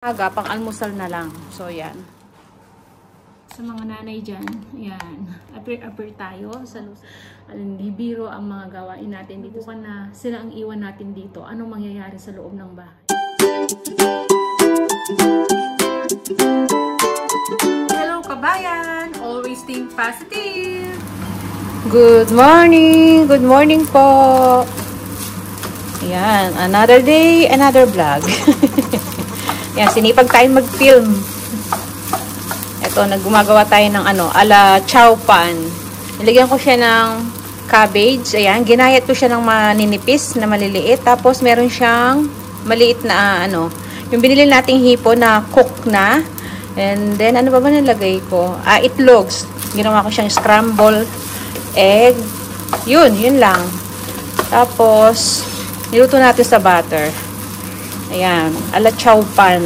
Aga, pang almusal na lang. So, yan. Sa mga nanay dyan, yan. Appear tayo sa hindi biro ang mga gawain natin dito. Kung na sila ang iwan natin dito, anong mangyayari sa loob ng bahay? Hello, kabayan! Always think positive! Good morning! Good morning po! Yan. Another day, another vlog. Yan, sinipag tayo mag-film. Ito, naggumagawa tayo ng ala chow pan. Nilagyan ko siya ng cabbage. Ayan, ginayat ko siya ng maninipis na maliliit. Tapos, meron siyang maliit na yung binili nating hipo na cook na. And then, ano ba nilagay ko? Itlogs. Ginawa ko siyang scramble egg. Yun lang. Tapos, niluto natin sa butter. Ayan, ala chow pan.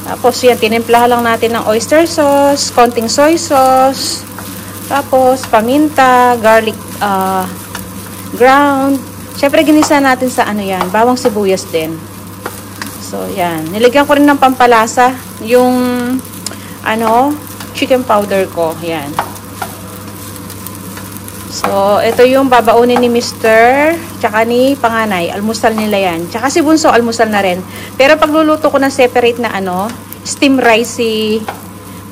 Tapos yan, tinimplahan lang natin ng oyster sauce, konting soy sauce, tapos paminta, garlic ground. Syempre ginisa natin sa yan, bawang sibuyas din. So yan, nilagyan ko rin ng pampalasa yung chicken powder ko. Yan. So, ito yung babaunin ni Mr. Tsaka ni Panganay. Almusal nila yan. Tsaka si Bunso, almusal na rin. Pero pagluluto ko na separate na steam rice si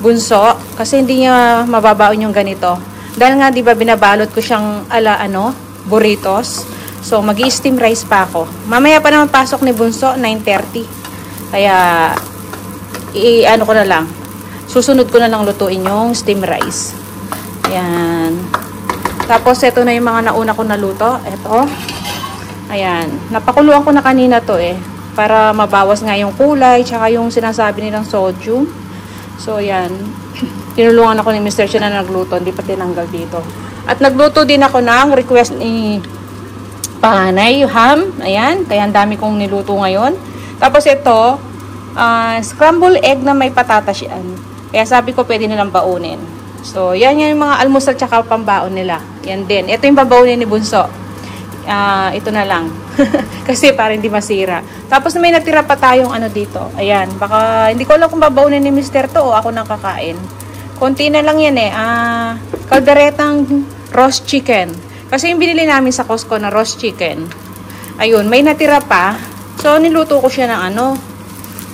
Bunso. Kasi hindi niya mababaon yung ganito. Dahil nga, di ba, binabalot ko siyang burritos. So, mag-i-steam rice pa ako. Mamaya pa naman pasok ni Bunso, 9:30. Kaya, ko na lang. Susunod ko na lang lutuin yung steam rice. Ayan. Tapos, ito na yung mga nauna ko naluto. Ito. Ayan. Napakuluan ko na kanina to para mabawas nga yung kulay, tsaka yung sinasabi nilang sodium. So, ayan. Tinulungan ako ni Mr. Siya na nagluto. Hindi pa tinanggal dito. At nagluto din ako ng request ni Panganay, yung ham. Ayan. Kaya ang dami kong niluto ngayon. Tapos, ito, scrambled egg na may patatas yan. Kaya sabi ko, pwede nilang baunin. So, yan yung mga almusal tsaka pambaon nila. Yan din. Ito yung babaunin ni Bunso. Ito na lang. Kasi para hindi masira. Tapos may natira pa tayong dito. Ayan. Baka, hindi ko alam kung babaunin ni Mr. to o ako nang kakain. Konti na lang yan kalderetang roast chicken. Kasi yung binili namin sa Costco na roast chicken. Ayun, may natira pa. So, niluto ko siya ng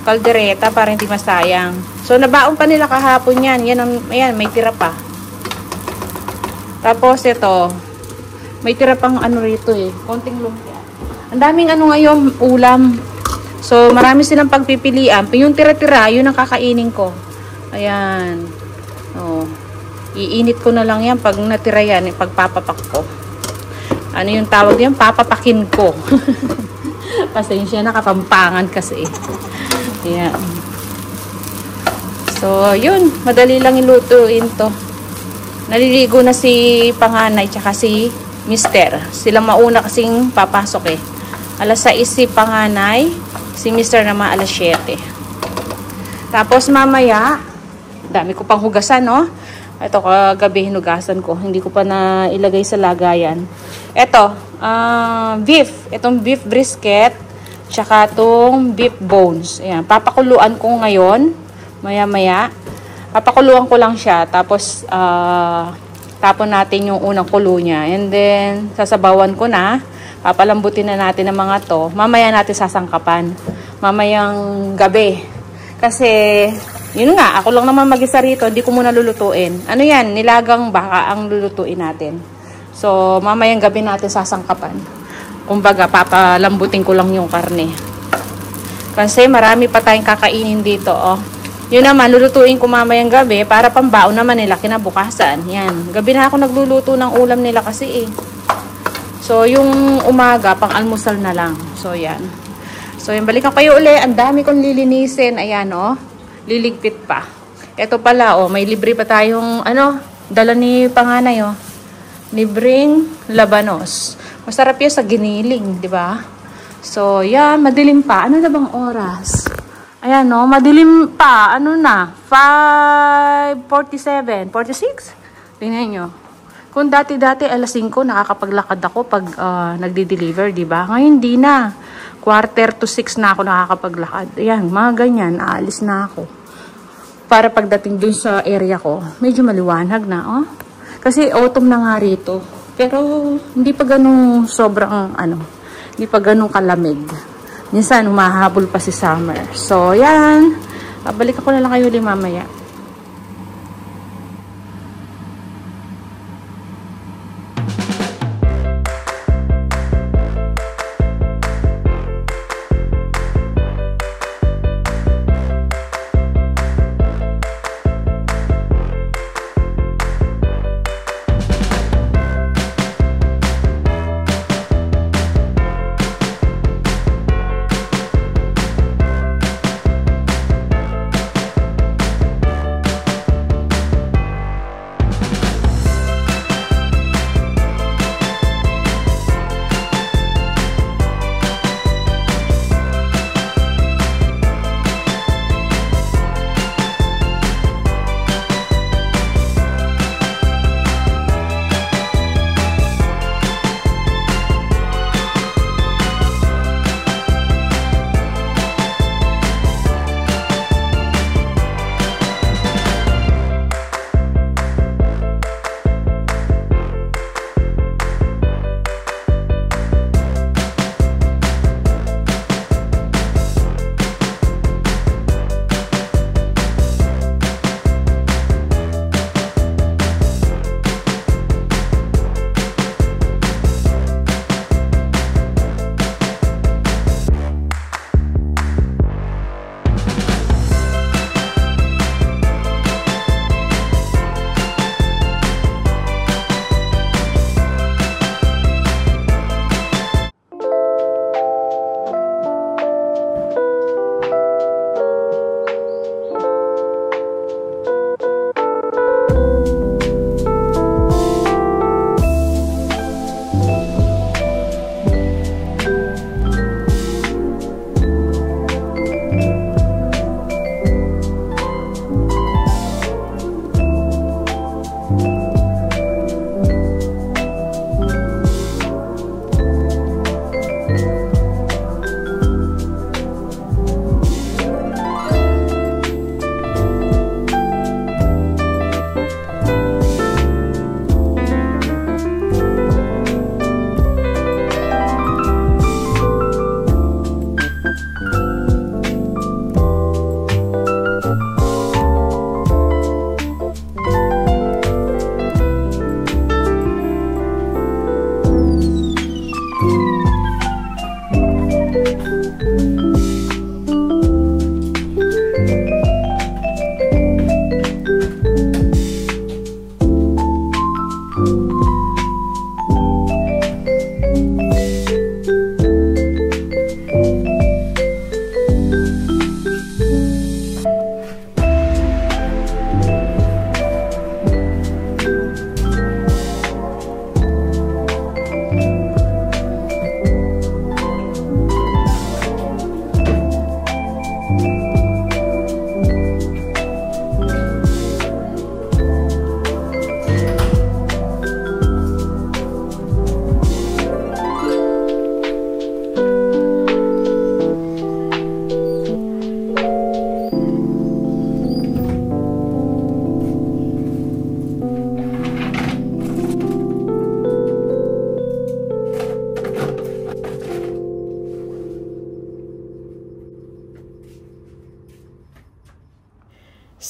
kaldereta para hindi masayang. So, nabaon pa nila kahapon yan. Ayan, may tira pa. Tapos, ito. May tira pang rito konting lumpia. Ang daming ngayon, ulam. So, marami silang pagpipilian. Yung tira-tira, yun ang kakainin ko. Ayan. Oh. Iinit ko na lang yan pag natira yan. Pagpapapak ko. Ano yung tawag yan? Papapakin ko. Pasensya na, kapampangan kasi. Ayan. So, yun. Madali lang ilutuin to. Naliligo na si Panganay tsaka si Mr. Sila mauna kasing papasok Alas 6 si Panganay. Si Mr. naman alas 7. Tapos mamaya, dami ko pang hugasan, no? Ito, kagabi hinugasan ko. Hindi ko pa na ilagay sa lagayan. Ito, beef. Itong beef brisket. Tsaka itong beef bones. Ayan, papakuluan ko ngayon. Maya-maya. Papakuluan ko lang siya. Tapos, tapon natin yung unang kulo niya. And then, sasabawan ko na. Papalambutin na natin ang mga to. Mamaya natin sasangkapan. Mamayang gabi. Kasi, yun nga, ako lang naman mag-isa rito. Hindi ko muna lulutuin. Ano yan? Nilagang baka ang lulutuin natin. So, mamayang gabi natin sasangkapan. Kumbaga, papalambutin ko lang yung karne. Kasi marami pa tayong kakainin dito, Yun naman, lulutuin ko mamayang gabi para pambaon naman nila kinabukasan. Yan. Gabi na ako nagluluto ng ulam nila kasi So, yung umaga, pang almusal na lang. So, yan. So, yung balikan kayo uli. Ang dami kong lilinisin. Ayan, liligpit pa. Ito pala, may libre pa tayong, dala ni Panganay, libreng labanos. Masarap yan sa giniling, di ba? So, yan, madilim pa. Ano na bang oras? Ayan, madilim pa. Ano na? 5:47, 46? Tingnan nyo. Kung dati-dati alas 5, nakakapaglakad ako pag nagdi-deliver, di ba? Ngayon, hindi na. 5:45 na ako nakakapaglakad. Ayan, mga ganyan, aalis na ako. Para pagdating dun sa area ko, medyo maliwanag na, oh. Kasi autumn na nga rito. Pero, hindi pa ganun sobrang, hindi pa ganun kalamig. Minsan, umahabol pa si summer. So, yan. Babalik ako na lang kayo ulit mamaya.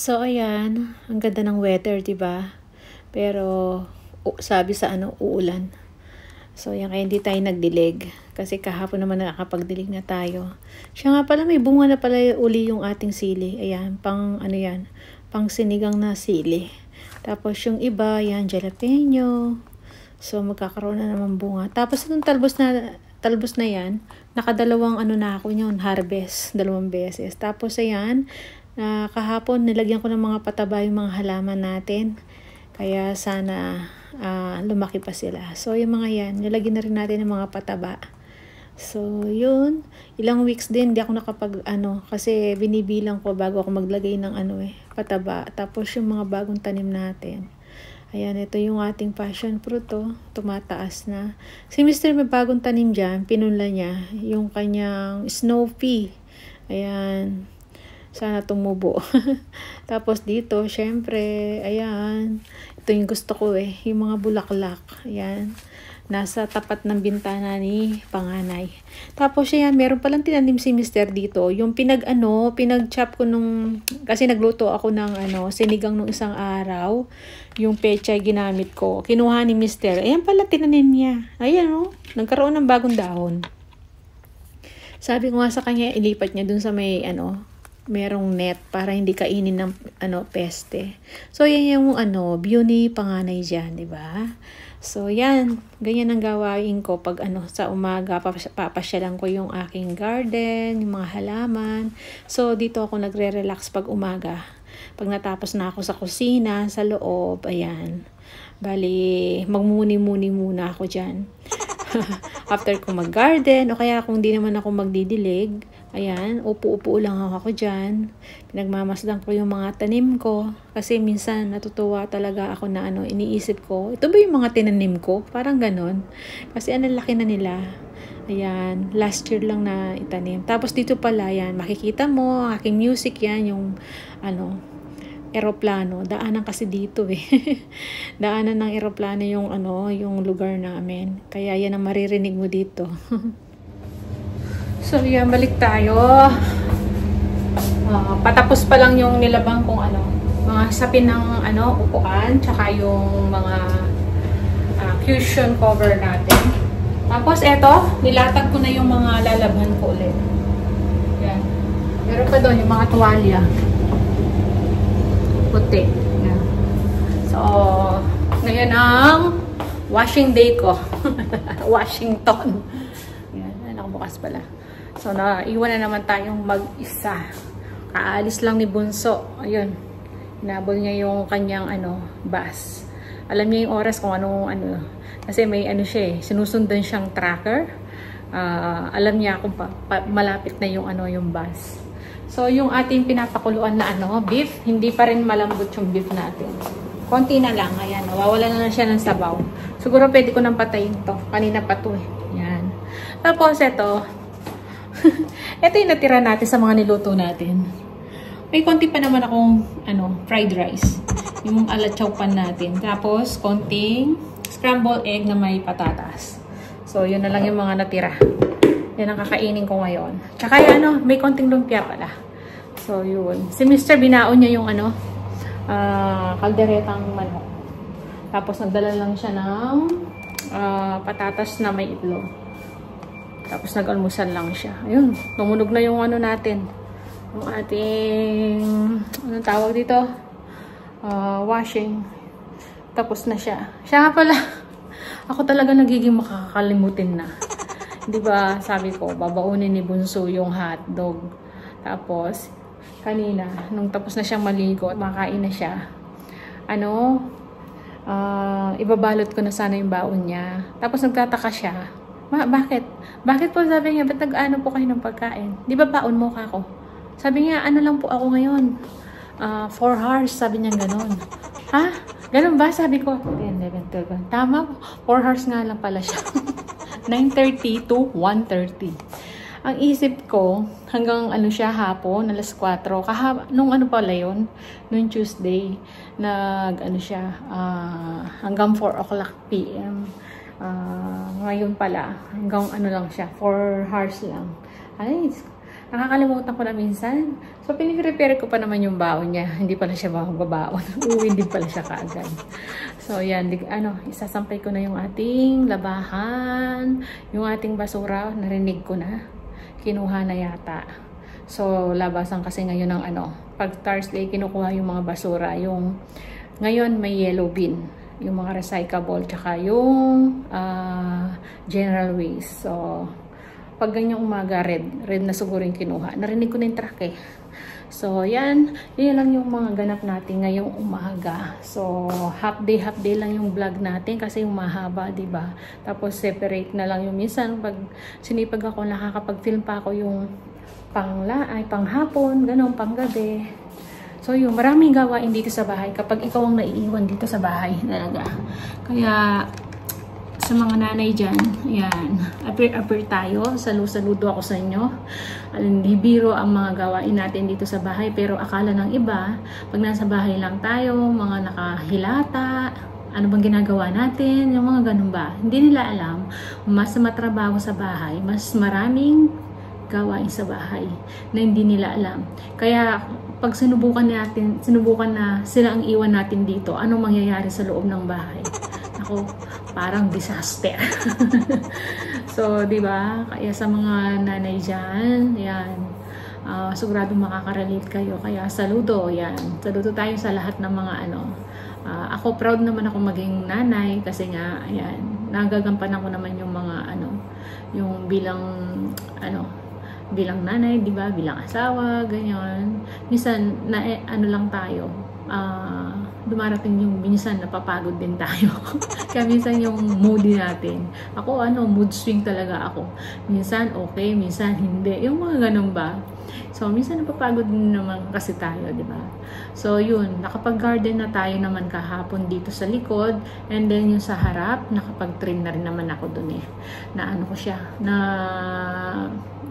So, ayan. Ang ganda ng weather, diba? Pero, sabi sa uulan. So, yan, kaya hindi tayo nagdilig. Kasi kahapon naman nakakapagdilig na tayo. Siya nga pala, may bunga na pala uli yung ating sili. Ayan, pang sinigang na sili. Tapos, yung iba, yan, jalapeno. So, magkakaroon na naman bunga. Tapos, itong talbos na yan, nakadalawang na ako yun, harvest, 2 beses. Tapos, ayan, kahapon nilagyan ko ng mga pataba yung mga halaman natin. Kaya sana lumaki pa sila. So, yung mga yan, nilagyan na rin natin ng mga pataba. So, yun. Ilang weeks din, hindi ako kasi binibilang ko bago ako maglagay ng pataba. Tapos, yung mga bagong tanim natin. Ayan, ito yung ating passion fruit, oh. Tumataas na. Si Mr. may bagong tanim dyan. Pinunla niya yung kanyang snow pea. Ayan. Sana tumubo. Tapos dito, syempre, ayan. Ito yung gusto ko eh. Yung mga bulaklak. Ayan. Nasa tapat ng bintana ni panganay. Tapos yan, meron palang tinanim si Mr. dito. Yung pinag-chop ko nung, kasi nagluto ako ng sinigang nung isang araw. Yung pechay ginamit ko. Kinuha ni Mr. Ayan pala tinanim niya. Ayan nagkaroon ng bagong dahon. Sabi ko nga sa kanya, ilipat niya dun sa may merong net para hindi kainin ng peste. So yan yung view ni panganay diyan, di ba? So yan, ganyan ang gawain ko pag sa umaga papasyalan ko yung aking garden, yung mga halaman. So dito ako nagre-relax pag umaga. Pag natapos na ako sa kusina, sa loob, ayan. Bali, magmuni-muni muna ako diyan. After ko mag-garden, o kaya kung di naman ako magdidilig, ayan, upo-upo lang ako dyan. Pinagmamasdan ko yung mga tanim ko. Kasi minsan natutuwa talaga ako na iniisip ko, ito ba yung mga tinanim ko? Parang ganon. Kasi laki na nila. Ayan, last year lang na itanim. Tapos dito pala, yan, makikita mo, aking music yan, yung eroplano. Daanan kasi dito eh. Daanan ng eroplano yung yung lugar namin. Kaya yan ang maririnig mo dito. So yan, balik tayo. Patapos pa lang yung nilabang kong mga sapin ng upuan, tsaka yung mga cushion cover natin. Tapos eto, nilatag ko na yung mga lalabhan ko ulit. Yan. Meron pa doon yung mga tuwalya. Puti. Yan. So, ngayon ang washing day ko. Washington. Yan, nakabukas pala. So, naiwan na naman tayong mag-isa. Kaalis lang ni Bunso. Ayun. Hinabol niya yung kanyang bus. Alam niya yung oras kung kasi may siya eh. Sinusundan siyang tracker. Alam niya kung malapit na yung bus. So, yung ating pinapakuluan na beef, hindi pa rin malambot yung beef natin. Konti na lang. Ayan, nawawala na siya ng sabaw. Siguro pwede ko nang patayin to. Kanina pa to eh. Yan. Tapos, ito. Ito yung natira natin sa mga niluto natin. May konti pa naman akong, fried rice. Yung alatsaw pan natin. Tapos, konting scrambled egg na may patatas. So, yun na lang yung mga natira. Yan ang kakainin ko ngayon. Tsaka may konting lumpia pala. So, yun. Si Mr. binaon niya yung kalderetang manok. Tapos, nagdala lang siya ng patatas na may itlog. Tapos, nag-almusal lang siya. Ayun. Tumunog na yung natin. Yung ating, anong tawag dito? Washing. Tapos na siya. Siya nga pala. Ako talaga nagiging makakalimutin na. Di ba, sabi ko, babaunin ni Bunso yung hotdog. Tapos, kanina, nung tapos na siyang maligo, makain na siya. Ibabalot ko na sana yung baon niya. Tapos nagtataka siya. Bakit? Bakit po, sabi niya, ba't nag-ano po kayo ng pagkain? Di ba baon mo ka ako? Sabi niya, lang po ako ngayon. 4 hours, sabi niya gano'n. Ha? Ganun ba? Sabi ko, 10, 11, 12. Tama, 4 hours nga lang pala siya. 9:30 to 1:30. Ang isip ko, hanggang siya hapon, alas 4. Nung pala yun, nung Tuesday, siya, hanggang 4 o'clock p.m. Ngayon pala, hanggang lang siya, 4 hours lang. Ay, nakakalimutan ko na minsan. So, pinipprepare ko pa naman yung baon niya. Hindi pala siya babaon. Uwi din pala siya kaagad. So, yan. Isasampay ko na yung ating labahan. Yung ating basura, narinig ko na. Kinuha na yata. So, labasan kasi ngayon ng pag Thursday, kinukuha yung mga basura. Ngayon, may yellow bin. Yung mga recyclable. Tsaka yung general waste. So, pag ganyang umaga, red na siguro yung kinuha. Narinig ko na yung truck eh. So, yan lang yung mga ganap natin ngayong umaga. So, half day lang yung vlog natin kasi yung mahaba, diba? Tapos, separate na lang yung minsan. Pag sinipag ako, nakakapag-film pa ako yung panghapon, ganun, panggabi. So yun, maraming gawain dito sa bahay kapag ikaw ang naiiwan dito sa bahay talaga. Kaya sa mga nanay dyan, ayan, appear tayo, saludo ako sa inyo. Hindi biro ang mga gawain natin dito sa bahay, pero akala ng iba, pag nasa bahay lang tayo, mga nakahilata, ano bang ginagawa natin, yung mga ganun ba. Hindi nila alam, mas matrabaho sa bahay, mas maraming gawain sa bahay na hindi nila alam. Kaya pag sinubukan na sila ang iwan natin dito, anong mangyayari sa loob ng bahay? Ako, parang disaster. So, di ba? Kaya sa mga nanay dyan, yan, siguradong makakarelate kayo. Kaya saludo, yan. Saludo tayo sa lahat ng mga ako proud naman ako maging nanay kasi nga, ayan, nagagampanan ko naman yung mga yung bilang nanay, di ba? Bilang asawa, ganyan. Minsan, lang tayo, dumarating yung minsan napapagod din tayo. Kaya minsan yung moody natin. Ako, mood swing talaga ako. Minsan okay, minsan hindi. Yung mga ganun ba? So, minsan napapagod din naman kasi tayo, di ba? So, yun. Nakapag-garden na tayo naman kahapon dito sa likod. And then, yung sa harap, nakapag-trim na rin naman ako dun eh.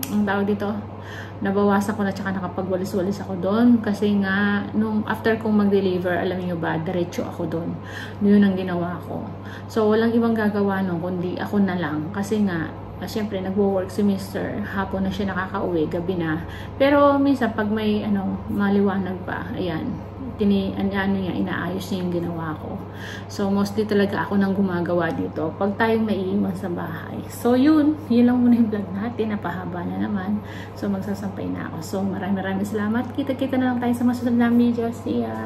Ang tawag dito, nabawasan ko na tsaka nakapagwalis-walis ako doon kasi nga nung after kong mag-deliver, alam niyo ba, diretso ako doon. Yun ang ginawa ko. So walang ibang gagawa nung kundi ako na lang kasi nga syempre nagwo-work si Mr. Hapon na siya nakakauwi, gabi na. Pero minsan pag may maliwanag pa, ayan, inaayos niya yung ginawa ko. So, mostly talaga ako nang gumagawa dito pag tayong naiiwan sa bahay. So, yun lang muna yung vlog natin. Napahaba na naman. So, magsasampay na ako. So, maraming salamat. Kita-kita na lang tayo sa masusunod na video. See ya!